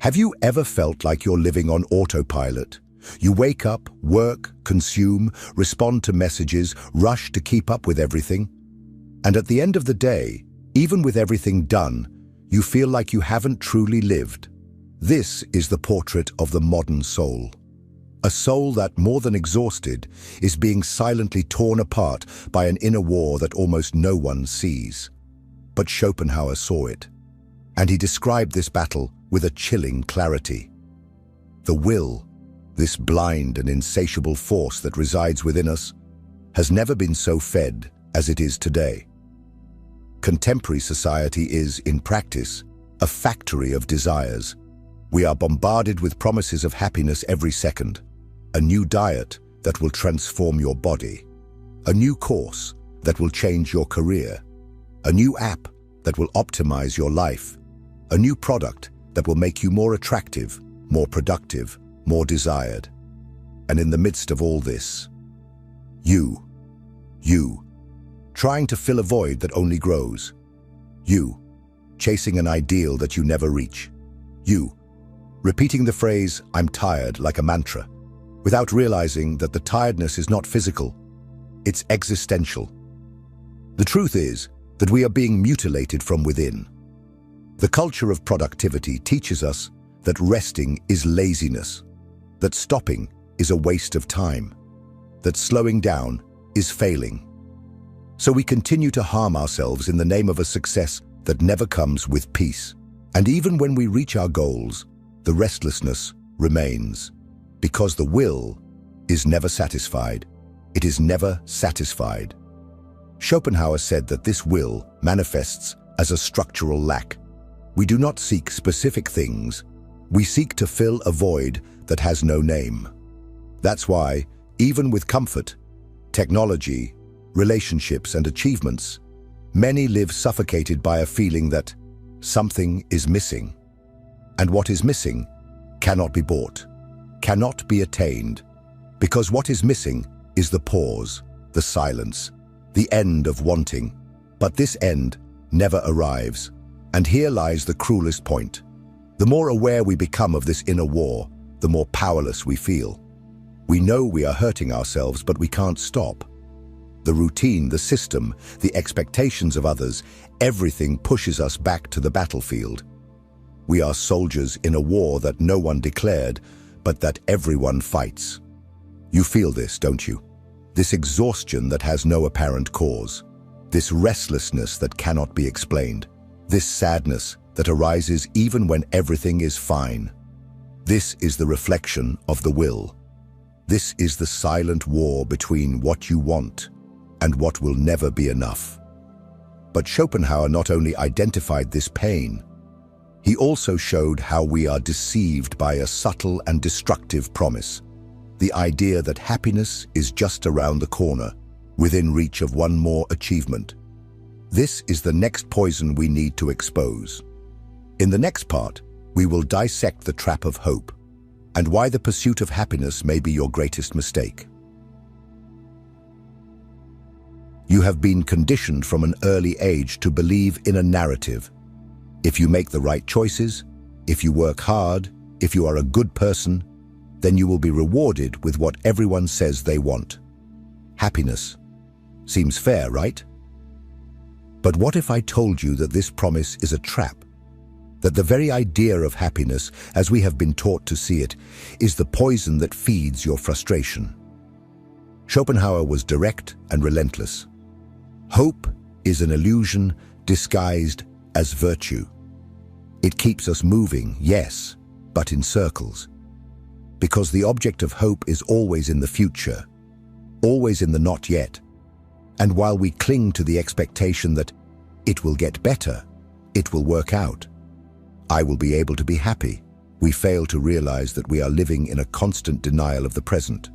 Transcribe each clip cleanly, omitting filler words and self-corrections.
Have you ever felt like you're living on autopilot? You wake up, work, consume, respond to messages, rush to keep up with everything. And at the end of the day, even with everything done, you feel like you haven't truly lived. This is the portrait of the modern soul. A soul that, more than exhausted, is being silently torn apart by an inner war that almost no one sees. But Schopenhauer saw it, and he described this battle with a chilling clarity. The will, this blind and insatiable force that resides within us, has never been so fed as it is today. Contemporary society is, in practice, a factory of desires. We are bombarded with promises of happiness every second. A new diet that will transform your body. A new course that will change your career. A new app that will optimize your life. A new product that will make you more attractive, more productive, more desired. And in the midst of all this, you, trying to fill a void that only grows. You, chasing an ideal that you never reach. You, repeating the phrase, "I'm tired," like a mantra, without realizing that the tiredness is not physical, it's existential. The truth is that we are being mutilated from within. The culture of productivity teaches us that resting is laziness, that stopping is a waste of time, that slowing down is failing. So we continue to harm ourselves in the name of a success that never comes with peace. And even when we reach our goals, the restlessness remains, because the will is never satisfied. It is never satisfied. Schopenhauer said that this will manifests as a structural lack. We do not seek specific things. We seek to fill a void that has no name. That's why, even with comfort, technology, relationships, and achievements, many live suffocated by a feeling that something is missing. And what is missing cannot be bought, cannot be attained, because what is missing is the pause, the silence, the end of wanting. But this end never arrives. And here lies the cruelest point. The more aware we become of this inner war, the more powerless we feel. We know we are hurting ourselves, but we can't stop. The routine, the system, the expectations of others, everything pushes us back to the battlefield. We are soldiers in a war that no one declared, but that everyone fights. You feel this, don't you? This exhaustion that has no apparent cause. This restlessness that cannot be explained. This sadness that arises even when everything is fine. This is the reflection of the will. This is the silent war between what you want and what will never be enough. But Schopenhauer not only identified this pain, he also showed how we are deceived by a subtle and destructive promise. The idea that happiness is just around the corner, within reach of one more achievement. This is the next poison we need to expose. In the next part, we will dissect the trap of hope and why the pursuit of happiness may be your greatest mistake. You have been conditioned from an early age to believe in a narrative. If you make the right choices, if you work hard, if you are a good person, then you will be rewarded with what everyone says they want. Happiness. Seems fair, right? But what if I told you that this promise is a trap? That the very idea of happiness, as we have been taught to see it, is the poison that feeds your frustration. Schopenhauer was direct and relentless. Hope is an illusion disguised as virtue. It keeps us moving, yes, but in circles. Because the object of hope is always in the future, always in the not yet. And while we cling to the expectation that it will get better, it will work out, I will be able to be happy, we fail to realize that we are living in a constant denial of the present.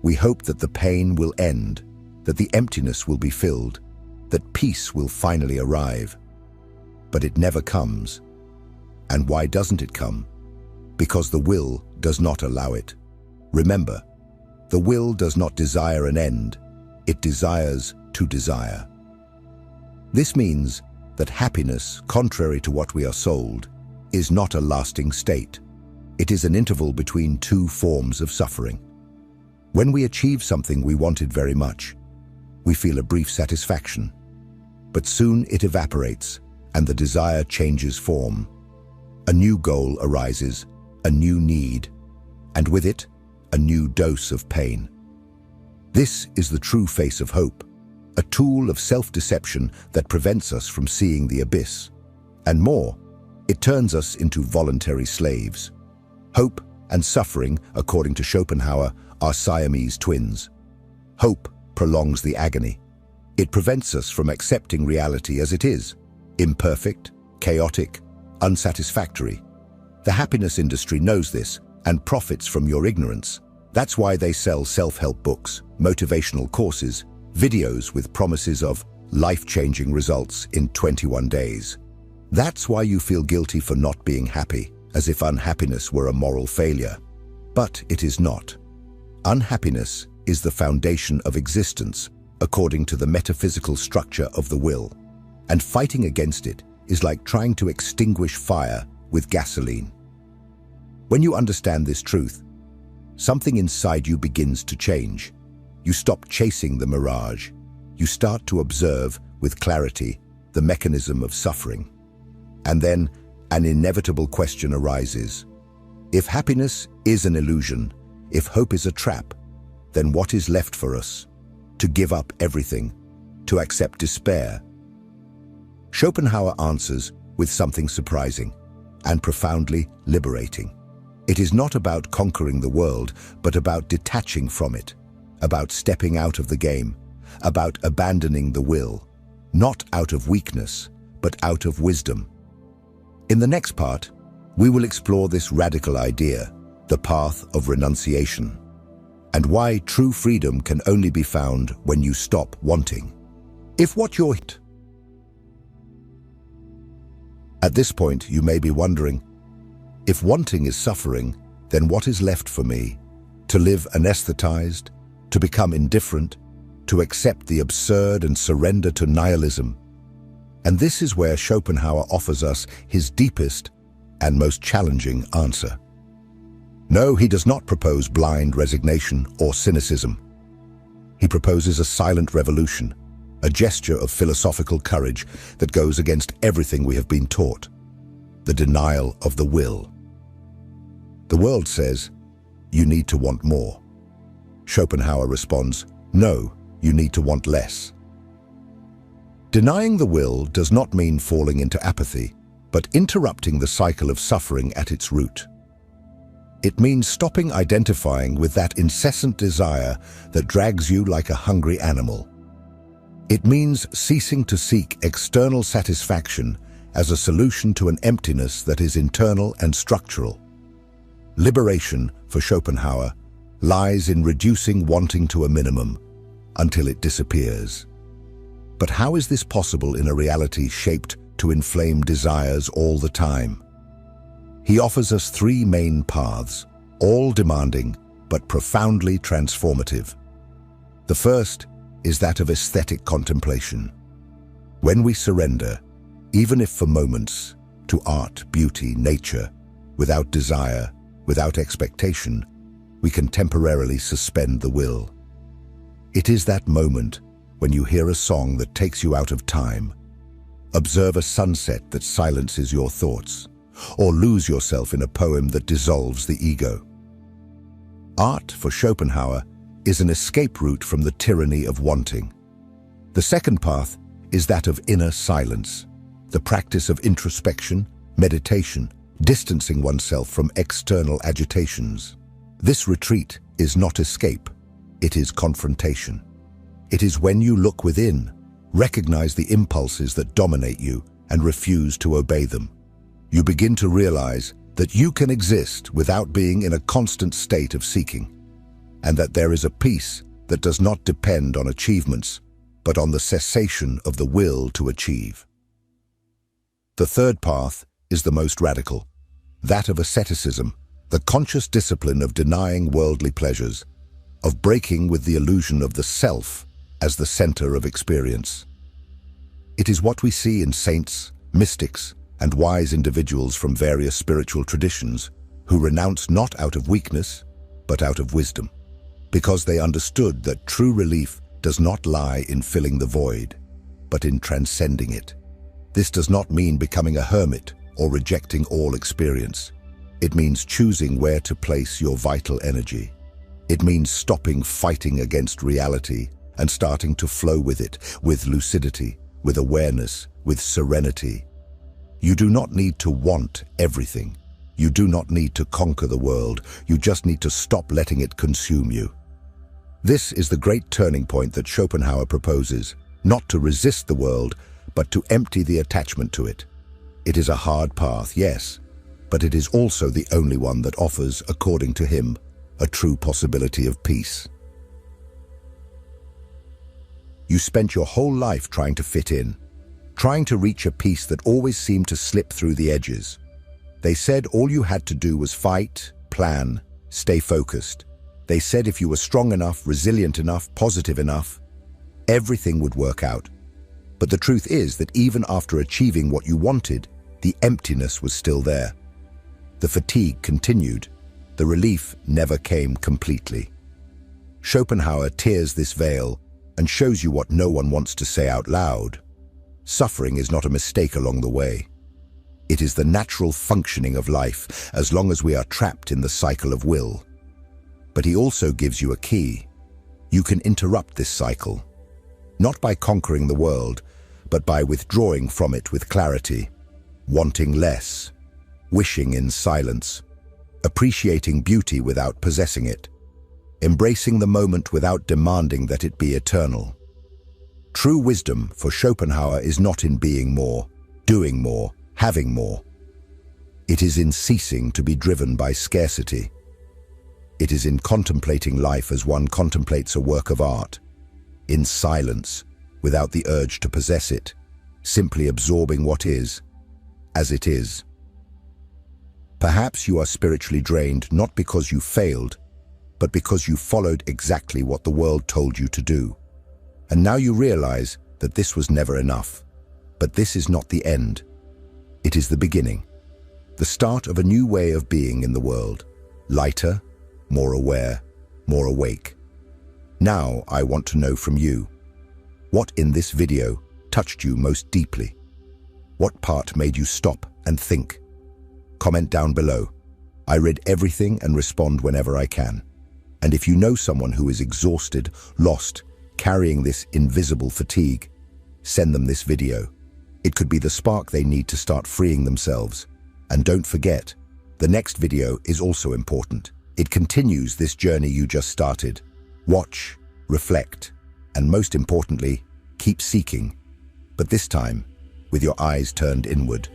We hope that the pain will end, that the emptiness will be filled, that peace will finally arrive. But it never comes. And why doesn't it come? Because the will does not allow it. Remember, the will does not desire an end, it desires to desire. This means that happiness, contrary to what we are sold, is not a lasting state. It is an interval between two forms of suffering. When we achieve something we wanted very much, we feel a brief satisfaction. But soon it evaporates, and the desire changes form. A new goal arises, a new need, and with it, a new dose of pain. This is the true face of hope, a tool of self-deception that prevents us from seeing the abyss. And more, it turns us into voluntary slaves. Hope and suffering, according to Schopenhauer, are Siamese twins. Hope prolongs the agony. It prevents us from accepting reality as it is, imperfect, chaotic, unsatisfactory. The happiness industry knows this and profits from your ignorance. That's why they sell self-help books, motivational courses, videos with promises of life-changing results in 21 days. That's why you feel guilty for not being happy, as if unhappiness were a moral failure. But it is not. Unhappiness is the foundation of existence, according to the metaphysical structure of the will. And fighting against it is like trying to extinguish fire with gasoline. When you understand this truth, something inside you begins to change. You stop chasing the mirage. You start to observe, with clarity, the mechanism of suffering. And then, an inevitable question arises. If happiness is an illusion, if hope is a trap, then what is left for us? To give up everything, to accept despair. Schopenhauer answers with something surprising and profoundly liberating. It is not about conquering the world, but about detaching from it, about stepping out of the game, about abandoning the will, not out of weakness, but out of wisdom. In the next part, we will explore this radical idea, the path of renunciation, and why true freedom can only be found when you stop wanting. If what you're At this point, you may be wondering, if wanting is suffering, then what is left for me? To live anesthetized, to become indifferent, to accept the absurd and surrender to nihilism. And this is where Schopenhauer offers us his deepest and most challenging answer. No, he does not propose blind resignation or cynicism. He proposes a silent revolution, a gesture of philosophical courage that goes against everything we have been taught, the denial of the will. The world says, you need to want more. Schopenhauer responds, no, you need to want less. Denying the will does not mean falling into apathy, but interrupting the cycle of suffering at its root. It means stopping identifying with that incessant desire that drags you like a hungry animal. It means ceasing to seek external satisfaction as a solution to an emptiness that is internal and structural. Liberation, for Schopenhauer, lies in reducing wanting to a minimum until it disappears. But how is this possible in a reality shaped to inflame desires all the time? He offers us three main paths, all demanding but profoundly transformative. The first is that of aesthetic contemplation. When we surrender, even if for moments, to art, beauty, nature, without desire, without expectation, we can temporarily suspend the will. It is that moment when you hear a song that takes you out of time, observe a sunset that silences your thoughts, or lose yourself in a poem that dissolves the ego. Art, for Schopenhauer, is an escape route from the tyranny of wanting. The second path is that of inner silence, the practice of introspection, meditation, distancing oneself from external agitations. This retreat is not escape, it is confrontation. It is when you look within, recognize the impulses that dominate you, and refuse to obey them. You begin to realize that you can exist without being in a constant state of seeking, and that there is a peace that does not depend on achievements, but on the cessation of the will to achieve. The third path is the most radical, that of asceticism, the conscious discipline of denying worldly pleasures, of breaking with the illusion of the self as the center of experience. It is what we see in saints, mystics, and wise individuals from various spiritual traditions who renounce not out of weakness, but out of wisdom, because they understood that true relief does not lie in filling the void, but in transcending it. This does not mean becoming a hermit or rejecting all experience. It means choosing where to place your vital energy. It means stopping fighting against reality and starting to flow with it, with lucidity, with awareness, with serenity. You do not need to want everything. You do not need to conquer the world. You just need to stop letting it consume you. This is the great turning point that Schopenhauer proposes, not to resist the world, but to empty the attachment to it. It is a hard path, yes, but it is also the only one that offers, according to him, a true possibility of peace. You spent your whole life trying to fit in, trying to reach a peace that always seemed to slip through the edges. They said all you had to do was fight, plan, stay focused. They said if you were strong enough, resilient enough, positive enough, everything would work out. But the truth is that even after achieving what you wanted, the emptiness was still there. The fatigue continued. The relief never came completely. Schopenhauer tears this veil and shows you what no one wants to say out loud. Suffering is not a mistake along the way. It is the natural functioning of life, as long as we are trapped in the cycle of will. But he also gives you a key. You can interrupt this cycle, not by conquering the world, but by withdrawing from it with clarity, wanting less, wishing in silence, appreciating beauty without possessing it, embracing the moment without demanding that it be eternal. True wisdom for Schopenhauer is not in being more, doing more, having more. It is in ceasing to be driven by scarcity. It is in contemplating life as one contemplates a work of art, in silence, without the urge to possess it, simply absorbing what is, as it is. Perhaps you are spiritually drained not because you failed, but because you followed exactly what the world told you to do. And now you realize that this was never enough. But this is not the end. It is the beginning, the start of a new way of being in the world, lighter, more aware, more awake. Now I want to know from you, what in this video touched you most deeply? What part made you stop and think? Comment down below. I read everything and respond whenever I can. And if you know someone who is exhausted, lost, carrying this invisible fatigue, send them this video. It could be the spark they need to start freeing themselves. And don't forget, the next video is also important. It continues this journey you just started. Watch, reflect, and most importantly, keep seeking. But this time, with your eyes turned inward.